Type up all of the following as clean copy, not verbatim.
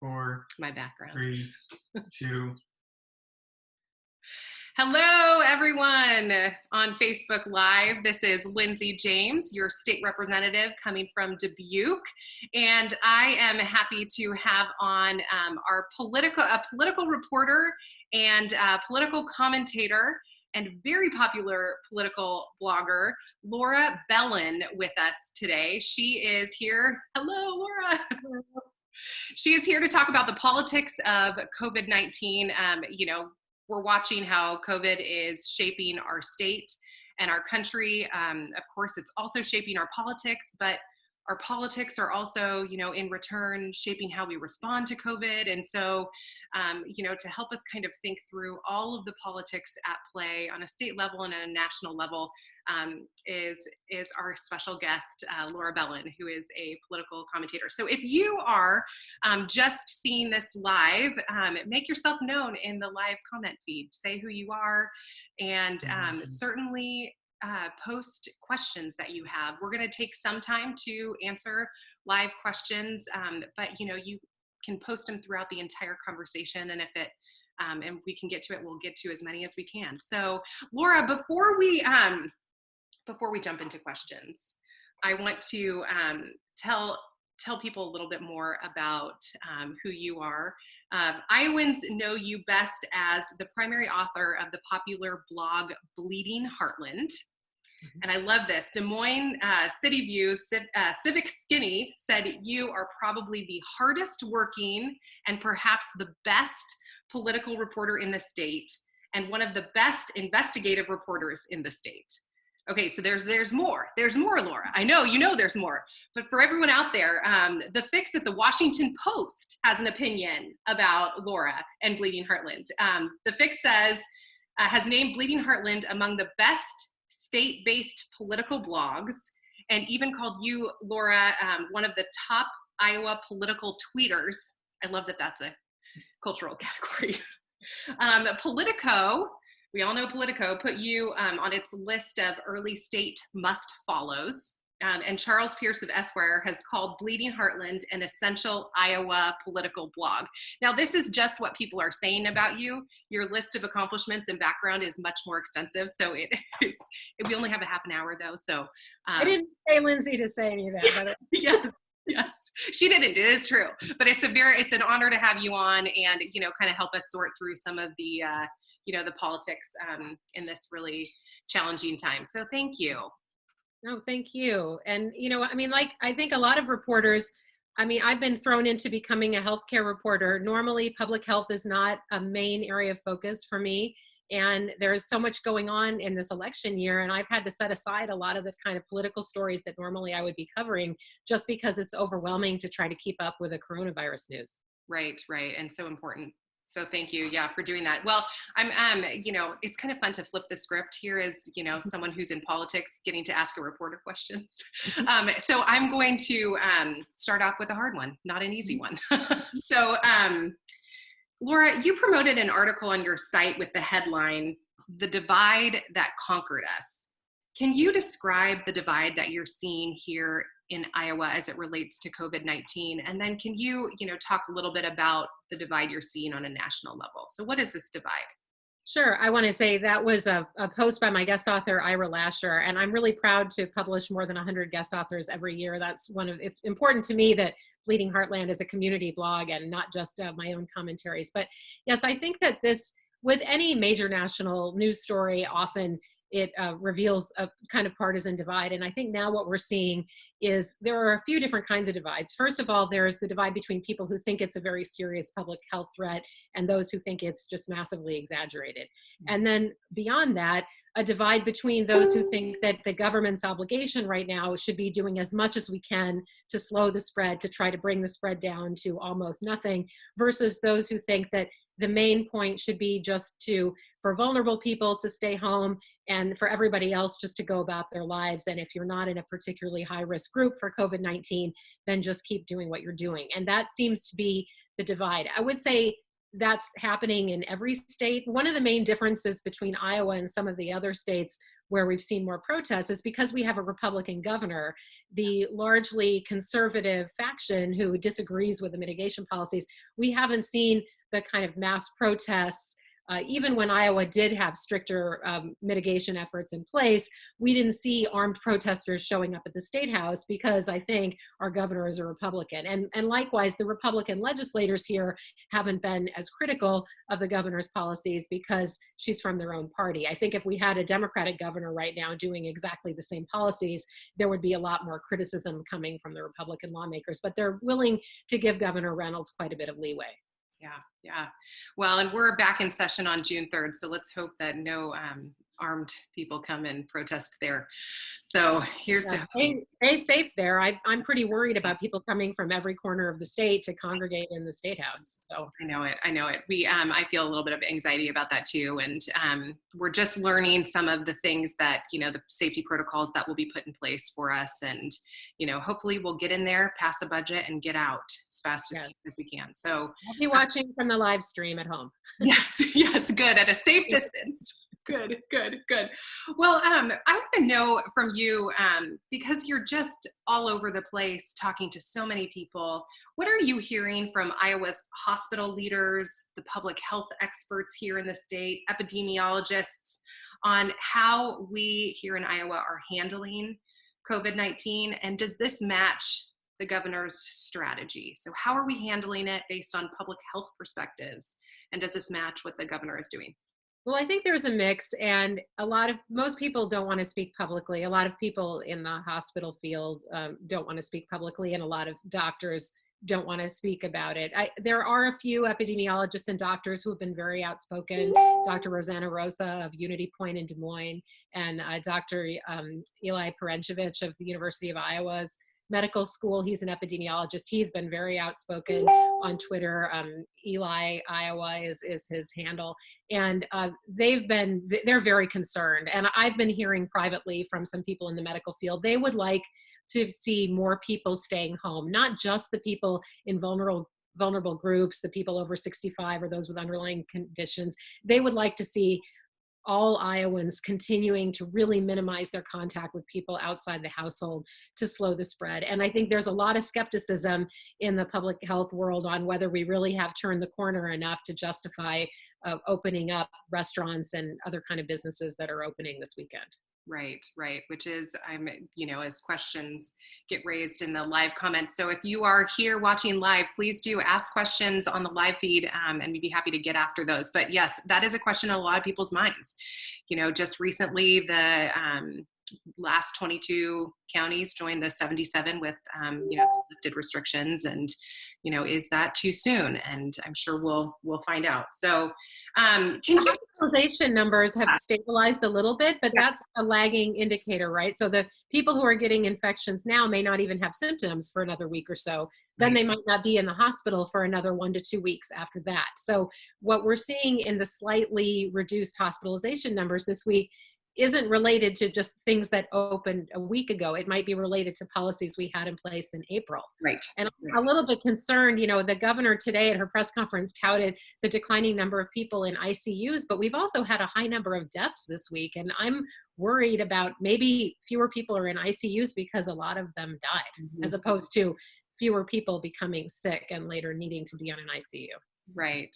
4, My background. 3, 2. Hello, everyone on Facebook Live. This is Lindsay James, your state representative coming from Dubuque. And I am happy to have on a political reporter and political commentator and very popular political blogger, Laura Belin, with us today. She is here. Hello, Laura. She is here to talk about the politics of COVID-19. We're watching how COVID is shaping our state and our country. Of course, it's also shaping our politics, but our politics are also, in return, shaping how we respond to COVID. And so, to help us kind of think through all of the politics at play on a state level and at a national level, is our special guest, Laura Belin, who is a political commentator. So if you are just seeing this live, make yourself known in the live comment feed. Say who you are, and certainly post questions that you have. We're going to take some time to answer live questions, but you can post them throughout the entire conversation, and if we can get to it, we'll get to as many as we can. So Laura, before we jump into questions, I want to tell people a little bit more about who you are. Iowans know you best as the primary author of the popular blog Bleeding Heartland. And I love this. Des Moines City View Civic Skinny said you are probably the hardest working and perhaps the best political reporter in the state and one of the best investigative reporters in the state. Okay, so there's more. There's more, Laura. I know there's more. But for everyone out there, the Fix at the Washington Post has an opinion about Laura and Bleeding Heartland. The Fix has named Bleeding Heartland among the best state-based political blogs, and even called you, Laura, one of the top Iowa political tweeters. I love that that's a cultural category. Politico, we all know Politico, put you on its list of early state must-follows. And Charles Pierce of Esquire has called Bleeding Heartland an essential Iowa political blog. Now, this is just what people are saying about you. Your list of accomplishments and background is much more extensive. So we only have a half an hour though. So I didn't say Lindsay to say any of that. Yes, she didn't. It is true. But it's an honor to have you on and, kind of help us sort through some of the, the politics in this really challenging time. So thank you. No, thank you. And, I think a lot of reporters, I've been thrown into becoming a healthcare reporter. Normally, public health is not a main area of focus for me. And there's so much going on in this election year. And I've had to set aside a lot of the kind of political stories that normally I would be covering just because it's overwhelming to try to keep up with the coronavirus news. Right. And so important. So thank you, for doing that. Well, I'm, it's kind of fun to flip the script here as, someone who's in politics getting to ask a reporter questions. So I'm going to start off with a hard one, not an easy one. So, Laura, you promoted an article on your site with the headline, "The Divide That Conquered Us." Can you describe the divide that you're seeing here in Iowa as it relates to COVID-19? And then can you, talk a little bit about the divide you're seeing on a national level? So what is this divide? Sure. I want to say that was a post by my guest author, Ira Lasher, and I'm really proud to publish more than 100 guest authors every year. It's important to me that Bleeding Heartland is a community blog and not just my own commentaries. But yes, I think that with any major national news story, often it reveals a kind of partisan divide. And I think now what we're seeing is there are a few different kinds of divides. First of all, there's the divide between people who think it's a very serious public health threat and those who think it's just massively exaggerated. And then beyond that, a divide between those who think that the government's obligation right now should be doing as much as we can to slow the spread, to try to bring the spread down to almost nothing, versus those who think that the main point should be just for vulnerable people to stay home and for everybody else just to go about their lives. And if you're not in a particularly high risk group for COVID-19, then just keep doing what you're doing. And that seems to be the divide. I would say that's happening in every state. One of the main differences between Iowa and some of the other states where we've seen more protests is because we have a Republican governor. The largely conservative faction who disagrees with the mitigation policies, we haven't seen the kind of mass protests. Even when Iowa did have stricter mitigation efforts in place, we didn't see armed protesters showing up at the State House because I think our governor is a Republican. And likewise, the Republican legislators here haven't been as critical of the governor's policies because she's from their own party. I think if we had a Democratic governor right now doing exactly the same policies, there would be a lot more criticism coming from the Republican lawmakers, but they're willing to give Governor Reynolds quite a bit of leeway. Yeah, yeah. Well, and we're back in session on June 3rd, so let's hope that no armed people come and protest there. So here's to stay safe there. I'm pretty worried about people coming from every corner of the state to congregate in the State House. So I know it. We I feel a little bit of anxiety about that too, and we're just learning some of the things that, you know, the safety protocols that will be put in place for us, and, you know, hopefully we'll get in there, pass a budget, and get out as fast as we can. So I'll be watching from the live stream at home. Yes, good, at a safe distance. Good. Well, I want to know from you, because you're just all over the place talking to so many people, what are you hearing from Iowa's hospital leaders, the public health experts here in the state, epidemiologists, on how we here in Iowa are handling COVID-19? And does this match the governor's strategy? So how are we handling it based on public health perspectives? And does this match what the governor is doing? Well, I think there's a mix, and most people don't want to speak publicly. A lot of people in the hospital field don't want to speak publicly, and a lot of doctors don't want to speak about it. There are a few epidemiologists and doctors who have been very outspoken. Dr. Rosanna Rosa of Unity Point in Des Moines, and Dr. Eli Perenchevich of the University of Iowa's Medical School. He's an epidemiologist. He's been very outspoken on Twitter. Eli Iowa is his handle, and they're very concerned. And I've been hearing privately from some people in the medical field, they would like to see more people staying home, not just the people in vulnerable groups, the people over 65 or those with underlying conditions. They would like to see all Iowans continuing to really minimize their contact with people outside the household to slow the spread. And I think there's a lot of skepticism in the public health world on whether we really have turned the corner enough to justify opening up restaurants and other kind of businesses that are opening this weekend. Right. Which is, as questions get raised in the live comments. So if you are here watching live, please do ask questions on the live feed, and we'd be happy to get after those. But yes, that is a question in a lot of people's minds. You know, just recently, the last 22 counties joined the 77 with, lifted restrictions, and, is that too soon? And I'm sure we'll find out. So hospitalization numbers have stabilized a little bit, but that's a lagging indicator, right? So the people who are getting infections now may not even have symptoms for another week or so. Then they might not be in the hospital for another 1 to 2 weeks after that. So what we're seeing in the slightly reduced hospitalization numbers this week isn't related to just things that opened a week ago. It might be related to policies we had in place in April. Right. And I'm a little bit concerned, the governor today at her press conference touted the declining number of people in ICUs, but we've also had a high number of deaths this week. And I'm worried about maybe fewer people are in ICUs because a lot of them died, as opposed to fewer people becoming sick and later needing to be on an ICU. Right.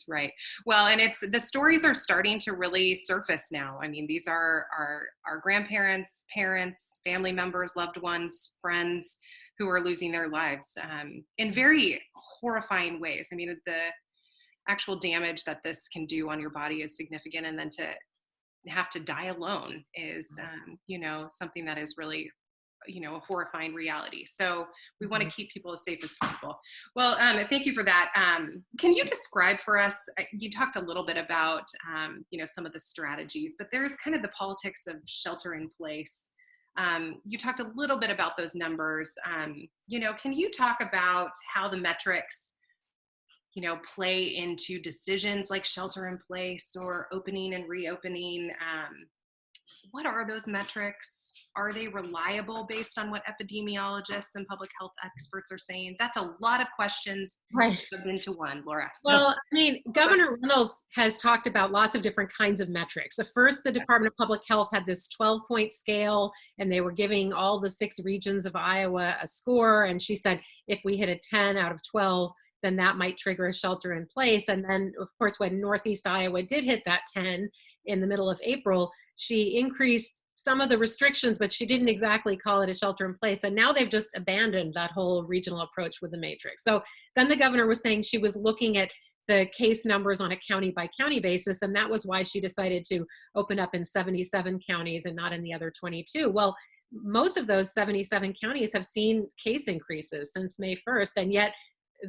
Well, and the stories are starting to really surface now. I mean, these are our grandparents, parents, family members, loved ones, friends who are losing their lives in very horrifying ways. I mean, the actual damage that this can do on your body is significant. And then to have to die alone is, something that is really, a horrifying reality. So we want to keep people as safe as possible. Well, thank you for that. Can you describe for us, you talked a little bit about, some of the strategies, but there's kind of the politics of shelter in place. You talked a little bit about those numbers. Can you talk about how the metrics, play into decisions like shelter in place or opening and reopening? what are those metrics? Are they reliable based on what epidemiologists and public health experts are saying? That's a lot of questions Right. into one, Laura. So, Well, I mean, Governor Reynolds has talked about lots of different kinds of metrics. So first, the Department of Public Health had this 12-point scale, and they were giving all the 6 regions of Iowa a score. And she said, if we hit a 10 out of 12, then that might trigger a shelter in place. And then, of course, when Northeast Iowa did hit that 10 in the middle of April, she increased some of the restrictions, but she didn't exactly call it a shelter in place. And now they've just abandoned that whole regional approach with the matrix. So then the governor was saying she was looking at the case numbers on a county by county basis. And that was why she decided to open up in 77 counties and not in the other 22. Well, most of those 77 counties have seen case increases since May 1st. And yet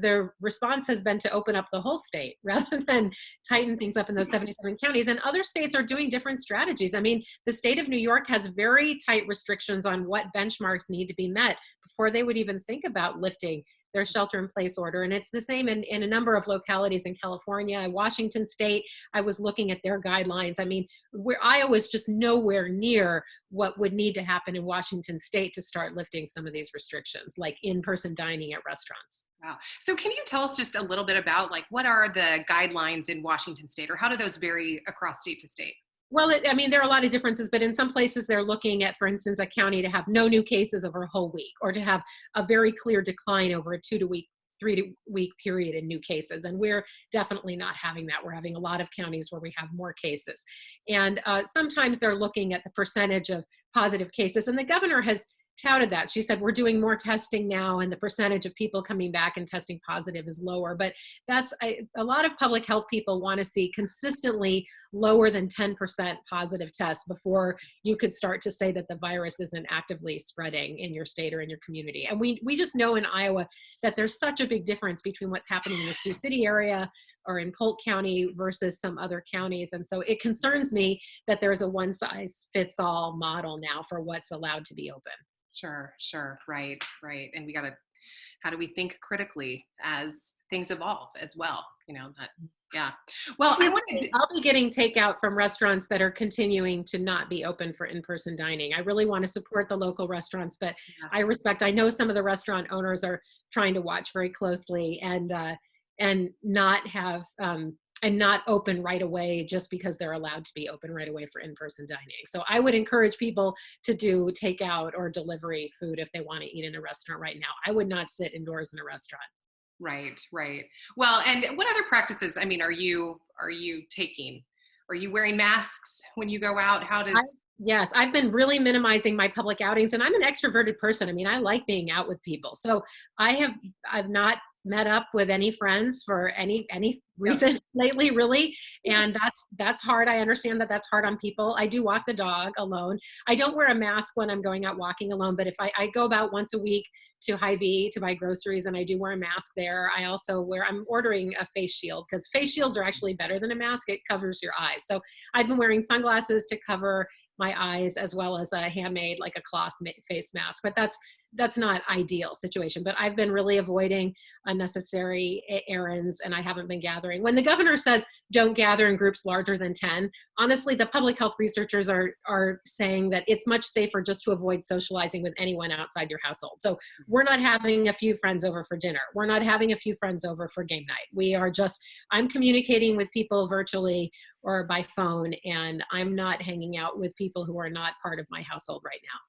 their response has been to open up the whole state rather than tighten things up in those 77 counties. And other states are doing different strategies. I mean, the state of New York has very tight restrictions on what benchmarks need to be met before they would even think about lifting their shelter in place order. And it's the same in a number of localities in California. Washington State, I was looking at their guidelines. I mean, Iowa's just nowhere near what would need to happen in Washington State to start lifting some of these restrictions, like in-person dining at restaurants. wow. So can you tell us just a little bit about like what are the guidelines in Washington State, or how do those vary across state to state? Well, I mean, there are a lot of differences, but in some places they're looking at, for instance, a county to have no new cases over a whole week, or to have a very clear decline over a 3-week period in new cases. And we're definitely not having that. We're having a lot of counties where we have more cases. And sometimes they're looking at the percentage of positive cases. And the governor has touted that. She said, we're doing more testing now and the percentage of people coming back and testing positive is lower. But that's a lot of public health people want to see consistently lower than 10% positive tests before you could start to say that the virus isn't actively spreading in your state or in your community. And we just know in Iowa that there's such a big difference between what's happening in the Sioux City area or in Polk County versus some other counties. And so it concerns me that there's a one-size-fits-all model now for what's allowed to be open. Sure. Right. And how do we think critically as things evolve as well? Yeah. Well, I'll be getting takeout from restaurants that are continuing to not be open for in-person dining. I really want to support the local restaurants, but I know some of the restaurant owners are trying to watch very closely and not have, and not open right away just because they're allowed to be open right away for in-person dining. So I would encourage people to do takeout or delivery food if they want to eat in a restaurant right now. I would not sit indoors in a restaurant. Right. Well, and what other practices, I mean, are you taking? Are you wearing masks when you go out? Yes, I've been really minimizing my public outings, and I'm an extroverted person. I mean, I like being out with people. So I've not met up with any friends for any reason lately, really. And that's hard. I understand that that's hard on people. I do walk the dog alone. I don't wear a mask when I'm going out walking alone, but if I go about once a week to Hy-Vee to buy groceries, and I do wear a mask there. I'm ordering a face shield because face shields are actually better than a mask. It covers your eyes. So I've been wearing sunglasses to cover my eyes, as well as a handmade, like a cloth face mask. But that's not ideal situation. But I've been really avoiding unnecessary errands, and I haven't been gathering. When the governor says don't gather in groups larger than 10, honestly, the public health researchers are saying that it's much safer just to avoid socializing with anyone outside your household. So we're not having a few friends over for dinner. We're not having a few friends over for game night. I'm communicating with people virtually or by phone, and I'm not hanging out with people who are not part of my household right now.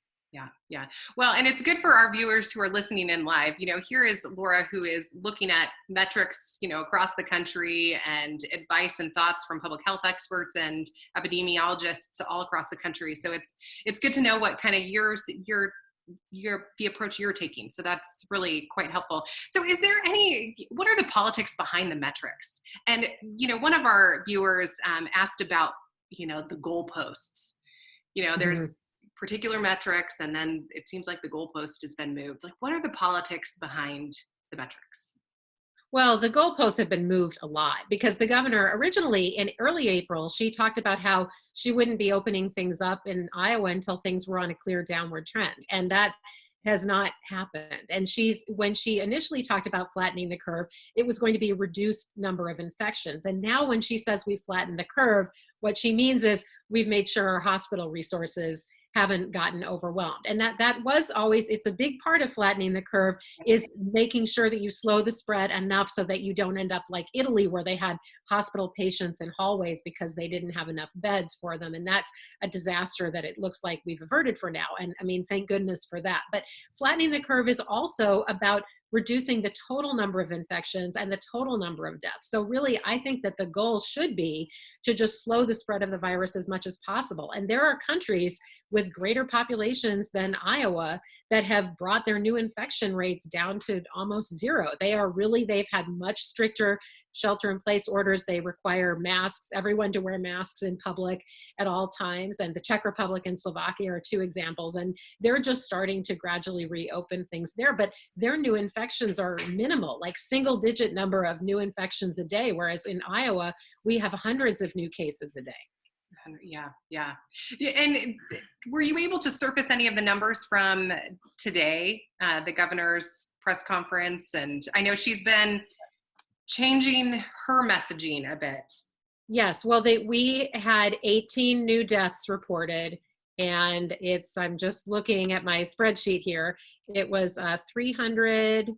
Yeah. Well, and it's good for our viewers who are listening in live. Here is Laura, who is looking at metrics, across the country, and advice and thoughts from public health experts and epidemiologists all across the country. So it's good to know what kind of the approach you're taking. So that's really quite helpful. So what are the politics behind the metrics? And, one of our viewers asked about, the goalposts. There's particular metrics, and then it seems like the goalpost has been moved. Like, what are the politics behind the metrics? Well, the goalposts have been moved a lot because the governor originally in early April, she talked about how she wouldn't be opening things up in Iowa until things were on a clear downward trend. And that has not happened. And when she initially talked about flattening the curve, it was going to be a reduced number of infections. And now when she says we flattened the curve, what she means is we've made sure our hospital resources haven't gotten overwhelmed. And that was always, it's a big part of flattening the curve, is making sure that you slow the spread enough so that you don't end up like Italy, where they had hospital patients in hallways because they didn't have enough beds for them. And that's a disaster that it looks like we've averted for now. And I mean, thank goodness for that. But flattening the curve is also about reducing the total number of infections and the total number of deaths. So really, I think that the goal should be to just slow the spread of the virus as much as possible. And there are countries with greater populations than Iowa that have brought their new infection rates down to almost zero. They've had much stricter shelter in place orders. They require masks, everyone to wear masks in public at all times. And the Czech Republic and Slovakia are two examples. And they're just starting to gradually reopen things there, but their new infections are minimal, like single digit number of new infections a day. Whereas in Iowa, we have hundreds of new cases a day. Yeah. And were you able to surface any of the numbers from today, the governor's press conference? And I know she's been changing her messaging a bit. Yes, well, we had 18 new deaths reported, and I'm just looking at my spreadsheet here. It was 300,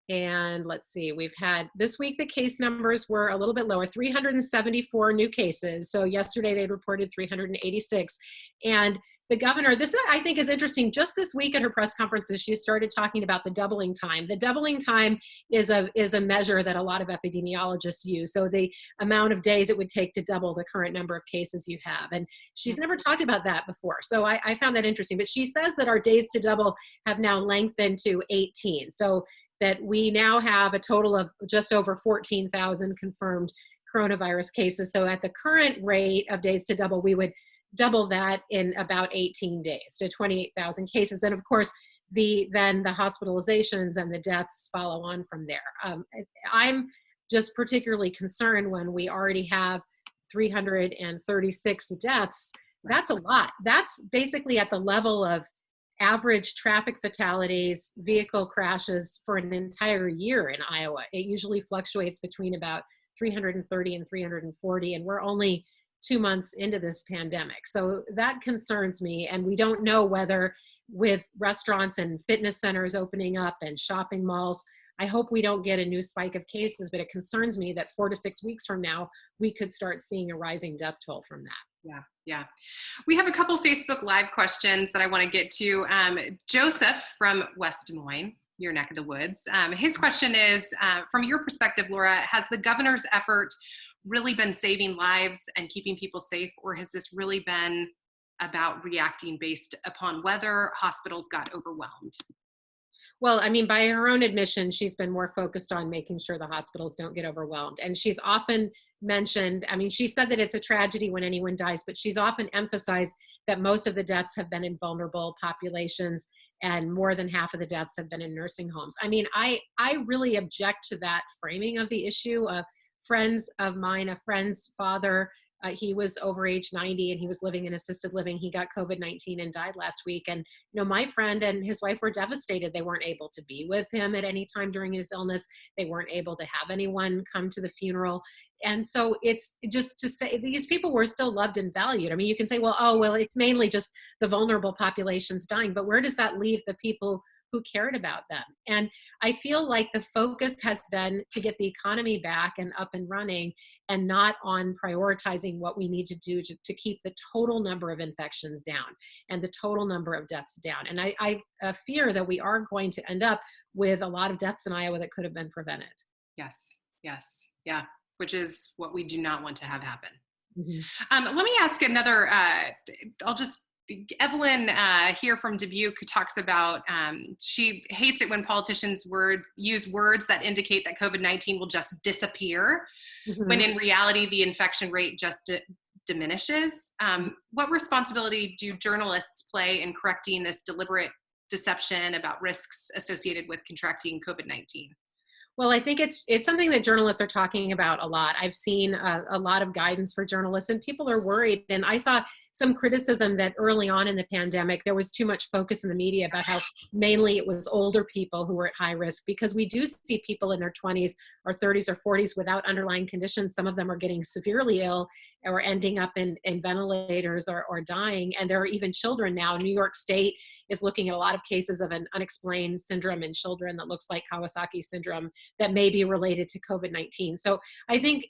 and let's see, we've had, this week the case numbers were a little bit lower, 374 new cases. So yesterday they reported 386. And the governor, this I think is interesting, just this week at her press conferences, she started talking about the doubling time. The doubling time is a measure that a lot of epidemiologists use. So the amount of days it would take to double the current number of cases you have. And she's never talked about that before. So I found that interesting. But she says that our days to double have now lengthened to 18. So that we now have a total of just over 14,000 confirmed coronavirus cases. So at the current rate of days to double, we would double that in about 18 days to 28,000 cases. And of course, then the hospitalizations and the deaths follow on from there. I'm just particularly concerned when we already have 336 deaths. That's a lot. That's basically at the level of average traffic fatalities, vehicle crashes for an entire year in Iowa. It usually fluctuates between about 330 and 340, and we're only 2 months into this pandemic. So that concerns me. And we don't know whether, with restaurants and fitness centers opening up and shopping malls, I hope we don't get a new spike of cases, but it concerns me that 4 to 6 weeks from now, we could start seeing a rising death toll from that. Yeah. We have a couple Facebook Live questions that I want to get to. Joseph from West Des Moines, your neck of the woods. His question is, from your perspective, Laura, has the governor's effort really been saving lives and keeping people safe, or has this really been about reacting based upon whether hospitals got overwhelmed? Well, I mean, by her own admission, she's been more focused on making sure the hospitals don't get overwhelmed. And she's often mentioned, I mean, she said that it's a tragedy when anyone dies, but she's often emphasized that most of the deaths have been in vulnerable populations and more than half of the deaths have been in nursing homes. I mean, I really object to that framing of the issue. Friends of mine, a friend's father, he was over age 90 and he was living in assisted living. He got COVID-19 and died last week. And, you know, my friend and his wife were devastated. They weren't able to be with him at any time during his illness. They weren't able to have anyone come to the funeral. And so it's just to say these people were still loved and valued. I mean, you can say, well, it's mainly just the vulnerable populations dying, but where does that leave the people who cared about them? And I feel like the focus has been to get the economy back and up and running, and not on prioritizing what we need to do to keep the total number of infections down and the total number of deaths down. And I fear that we are going to end up with a lot of deaths in Iowa that could have been prevented. Yes, yeah, which is what we do not want to have happen. Mm-hmm. Let me ask another, Evelyn here from Dubuque talks about, she hates it when politicians use words that indicate that COVID-19 will just disappear, Mm-hmm. when in reality, the infection rate just diminishes. What responsibility do journalists play in correcting this deliberate deception about risks associated with contracting COVID-19? Well, I think it's something that journalists are talking about a lot. I've seen a lot of guidance for journalists, and people are worried. And I saw some criticism that early on in the pandemic, there was too much focus in the media about how mainly it was older people who were at high risk, because we do see people in their 20s or 30s or 40s without underlying conditions. Some of them are getting severely ill or ending up in ventilators or dying. And there are even children now. New York State is looking at a lot of cases of an unexplained syndrome in children that looks like Kawasaki syndrome that may be related to COVID-19. So I think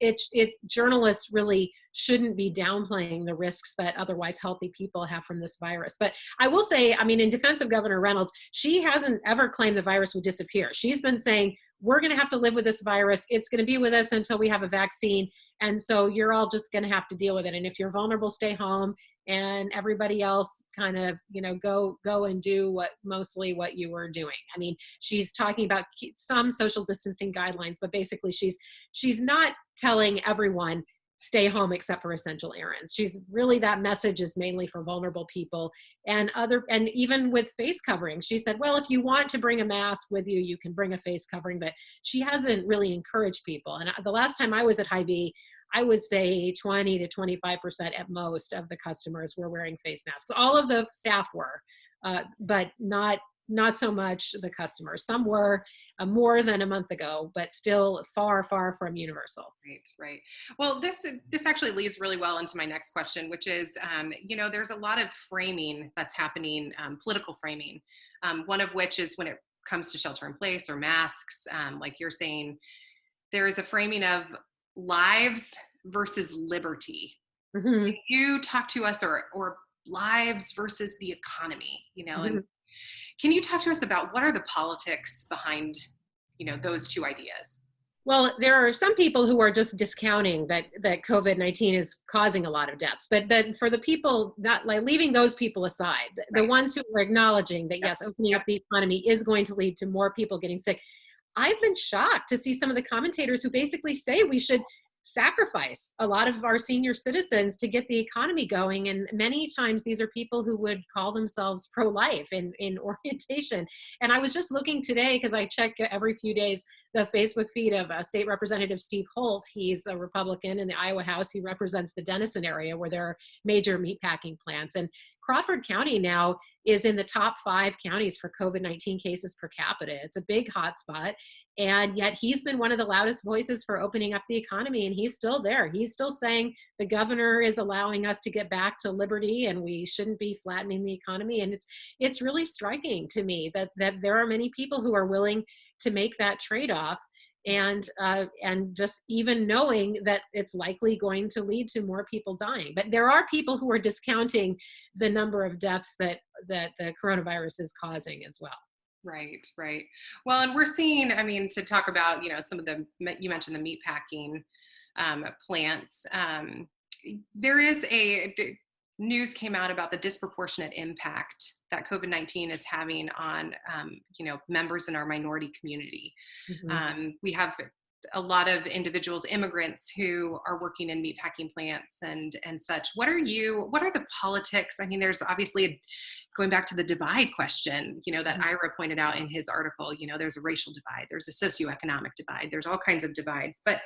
journalists really shouldn't be downplaying the risks that otherwise healthy people have from this virus. But I will say, I mean, in defense of Governor Reynolds, she hasn't ever claimed the virus would disappear. She's been saying, we're going to have to live with this virus. It's going to be with us until we have a vaccine. And so you're all just going to have to deal with it. And if you're vulnerable, stay home, and everybody else kind of, go and do mostly what you were doing. I mean, she's talking about some social distancing guidelines, but basically she's not telling everyone stay home except for essential errands. That message is mainly for vulnerable people and even with face coverings. She said, well, if you want to bring a mask with you, you can bring a face covering, but she hasn't really encouraged people. And the last time I was at Hy-Vee, I would say 20 to 25% at most of the customers were wearing face masks. All of the staff were, but not so much the customers. Some were more than a month ago, but still far, far from universal. Right. Well, this actually leads really well into my next question, which is, there's a lot of framing that's happening, political framing, one of which is when it comes to shelter in place or masks, like you're saying, there is a framing of lives versus liberty. Mm-hmm. Can you talk to us or lives versus the economy, Mm-hmm. and can you talk to us about what are the politics behind, those two ideas? Well, there are some people who are just discounting that COVID-19 is causing a lot of deaths, but for the people, not like leaving those people aside, the ones who are acknowledging that yes, opening up the economy is going to lead to more people getting sick. I've been shocked to see some of the commentators who basically say we should sacrifice a lot of our senior citizens to get the economy going. And many times these are people who would call themselves pro-life in orientation. And I was just looking today, because I check every few days the Facebook feed of State Representative Steve Holt. He's a Republican in the Iowa House. He represents the Denison area where there are major meatpacking plants. And Crawford County now is in the top 5 counties for COVID-19 cases per capita. It's a big hotspot. And yet he's been one of the loudest voices for opening up the economy. And he's still there. He's still saying the governor is allowing us to get back to liberty and we shouldn't be flattening the economy. And it's really striking to me that there are many people who are willing to make that trade-off. And just even knowing that it's likely going to lead to more people dying. But there are people who are discounting the number of deaths that the coronavirus is causing as well. Right. Well, and we're seeing, to talk about, some of you mentioned the meatpacking plants. There is news came out about the disproportionate impact that COVID-19 is having on, members in our minority community. Mm-hmm. We have a lot of individuals, immigrants who are working in meatpacking plants and such. What are the politics? There's obviously, going back to the divide question, that Ira pointed out in his article, there's a racial divide, there's a socioeconomic divide, there's all kinds of divides, but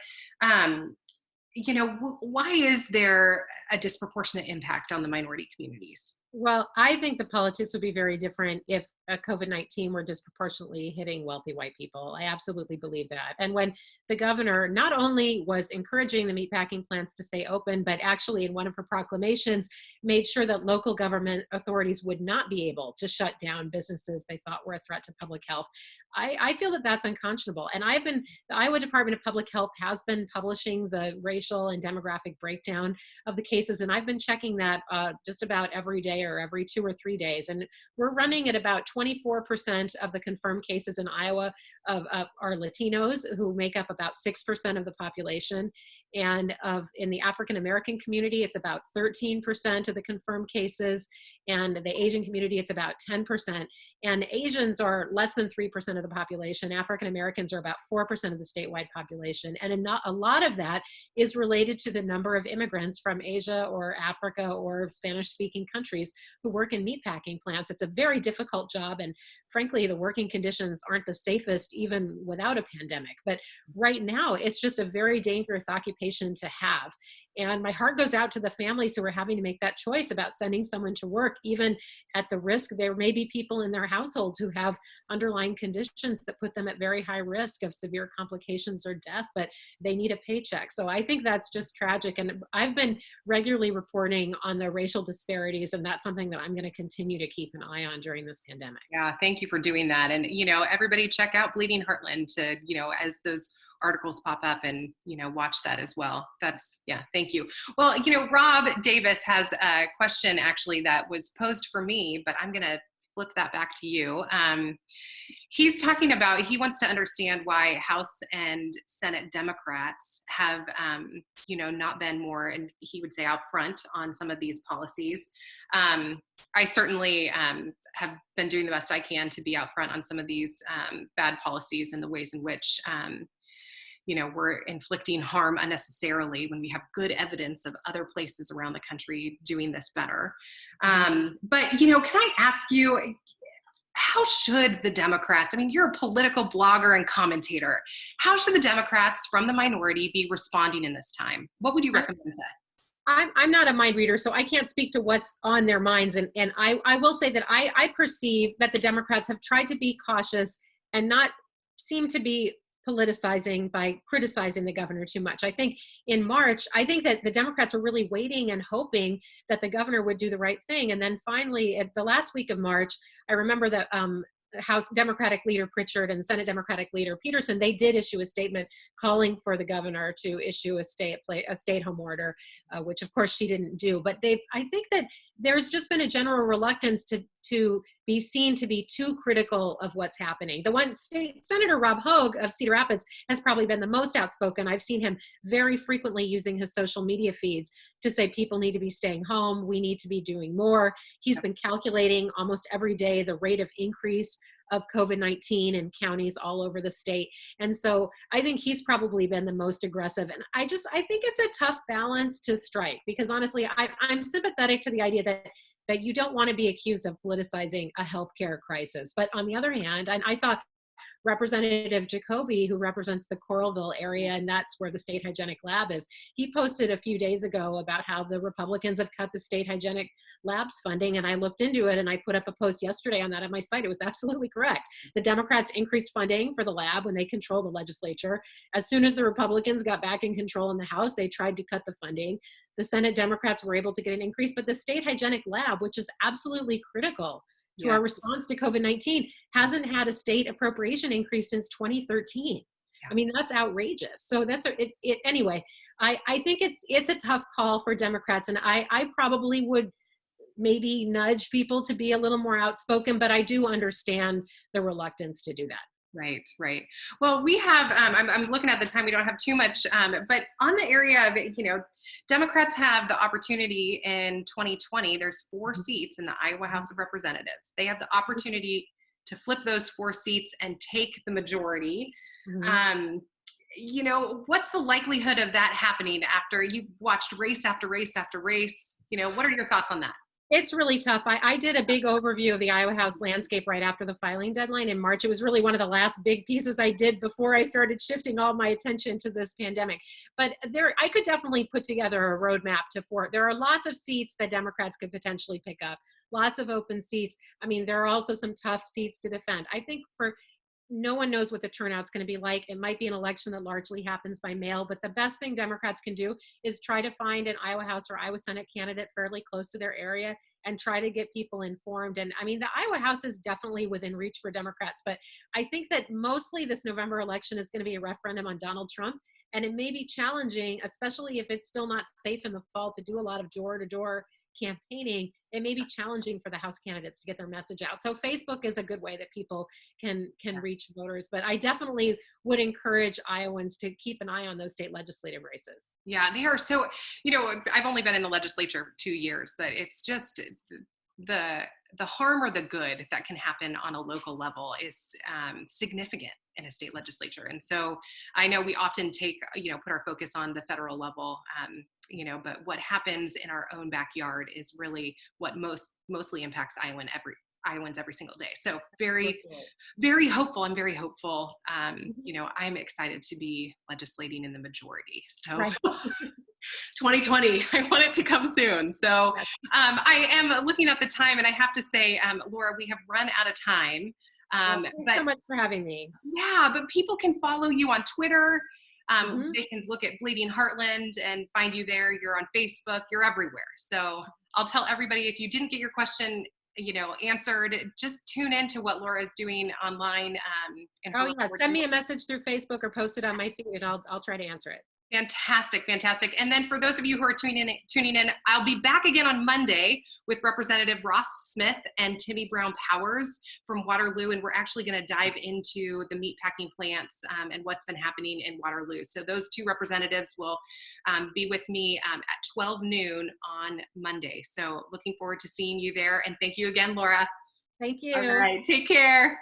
why is there a disproportionate impact on the minority communities? Well, I think the politics would be very different if COVID-19 were disproportionately hitting wealthy white people. I absolutely believe that. And when the governor not only was encouraging the meatpacking plants to stay open, but actually in one of her proclamations made sure that local government authorities would not be able to shut down businesses they thought were a threat to public health, I feel that that's unconscionable. And the Iowa Department of Public Health has been publishing the racial and demographic breakdown of the cases. And I've been checking that just about every day or every 2 or 3 days. And we're running at about 24% of the confirmed cases in Iowa are Latinos, who make up about 6% of the population. And in the African American community, it's about 13% of the confirmed cases. And the Asian community, it's about 10%. And Asians are less than 3% of the population. African Americans are about 4% of the statewide population. And a lot of that is related to the number of immigrants from Asia or Africa or Spanish-speaking countries who work in meatpacking plants. It's a very difficult job. And frankly, the working conditions aren't the safest even without a pandemic. But right now, it's just a very dangerous occupation to have. And my heart goes out to the families who are having to make that choice about sending someone to work, even at the risk. There may be people in their households who have underlying conditions that put them at very high risk of severe complications or death, but they need a paycheck. So I think that's just tragic. And I've been regularly reporting on the racial disparities, and that's something that I'm going to continue to keep an eye on during this pandemic. Yeah, thank you for doing that. And, everybody check out Bleeding Heartland to, as those articles pop up, and, watch that as well. Yeah, thank you. Well, Rob Davis has a question actually that was posed for me, but I'm going to flip that back to you. He's talking about, he wants to understand why House and Senate Democrats have, not been more, and he would say, out front on some of these policies. I certainly have been doing the best I can to be out front on some of these bad policies and the ways in which we're inflicting harm unnecessarily when we have good evidence of other places around the country doing this better. But, can I ask you, how should the Democrats, you're a political blogger and commentator, how should the Democrats from the minority be responding in this time? What would you recommend to? I'm not a mind reader, so I can't speak to what's on their minds. And I will say that I perceive that the Democrats have tried to be cautious and not seem to be politicizing by criticizing the governor too much. I think in March, I think that the Democrats were really waiting and hoping that the governor would do the right thing. And then finally, at the last week of March, I remember that House Democratic leader Pritchard and Senate Democratic leader Peterson, they did issue a statement calling for the governor to issue a stay-at-home order, which of course she didn't do. But I think that there's just been a general reluctance to be seen to be too critical of what's happening. Senator Rob Hogue of Cedar Rapids has probably been the most outspoken. I've seen him very frequently using his social media feeds to say people need to be staying home, we need to be doing more. He's been calculating almost every day the rate of increase of COVID-19 in counties all over the state. And so I think he's probably been the most aggressive. And I think it's a tough balance to strike, because honestly, I'm sympathetic to the idea that you don't want to be accused of politicizing a healthcare crisis. But on the other hand, and I saw Representative Jacoby, who represents the Coralville area, and that's where the state hygienic lab is. He posted a few days ago about how the Republicans have cut the state hygienic lab's funding, and I looked into it and I put up a post yesterday on that on my site. It was absolutely correct. The Democrats increased funding for the lab when they control the legislature. As soon as the Republicans got back in control in the House, they tried to cut the funding. The Senate Democrats were able to get an increase, but the state hygienic lab, which is absolutely critical to our response to COVID-19, hasn't had a state appropriation increase since 2013. That's outrageous. So anyway, I think it's a tough call for Democrats, and I probably would maybe nudge people to be a little more outspoken, but I do understand the reluctance to do that. Right. Well, we have, I'm looking at the time, we don't have too much, but on the area of, Democrats have the opportunity in 2020, there's 4 seats in the Iowa House of Representatives. They have the opportunity to flip those 4 seats and take the majority. What's the likelihood of that happening after you've watched race after race after race? What are your thoughts on that? It's really tough. I did a big overview of the Iowa House landscape right after the filing deadline in March. It was really one of the last big pieces I did before I started shifting all my attention to this pandemic. But I could definitely put together a roadmap there are lots of seats that Democrats could potentially pick up, lots of open seats. There are also some tough seats to defend. I think no one knows what the turnout's going to be like. It might be an election that largely happens by mail, but the best thing Democrats can do is try to find an Iowa House or Iowa Senate candidate fairly close to their area and try to get people informed. And the Iowa House is definitely within reach for Democrats, but I think that mostly this November election is going to be a referendum on Donald Trump. And it may be challenging, especially if it's still not safe in the fall, to do a lot of door-to-door campaigning. It may be challenging for the House candidates to get their message out. So Facebook is a good way that people can reach voters, but I definitely would encourage Iowans to keep an eye on those state legislative races. Yeah, they are so, I've only been in the legislature 2 years, but it's just the harm or the good that can happen on a local level is significant in a state legislature. And so I know we often put our focus on the federal level, but what happens in our own backyard is really what mostly impacts Iowan Iowans every single day. So very, very hopeful. I'm very hopeful. You know, I'm excited to be legislating in the majority. So Right. 2020, I want it to come soon. So I am looking at the time, and I have to say, Laura, we have run out of time. Well, thanks so much for having me. Yeah, but people can follow you on Twitter. They can look at Bleeding Heartland and find you there. You're on Facebook. You're everywhere. So I'll tell everybody, if you didn't get your question, you know, answered, just tune in to what Laura is doing online. Oh yeah, send me a message through Facebook or post it on my feed, and I'll try to answer it. Fantastic, fantastic. And then for those of you who are tuning in, I'll be back again on Monday with Representative Ross Smith and Timmy Brown Powers from Waterloo, and we're actually going to dive into the meatpacking plants and what's been happening in Waterloo. So those two representatives will be with me at 12 noon on Monday. So looking forward to seeing you there, and thank you again, Laura. Thank you. All right, take care.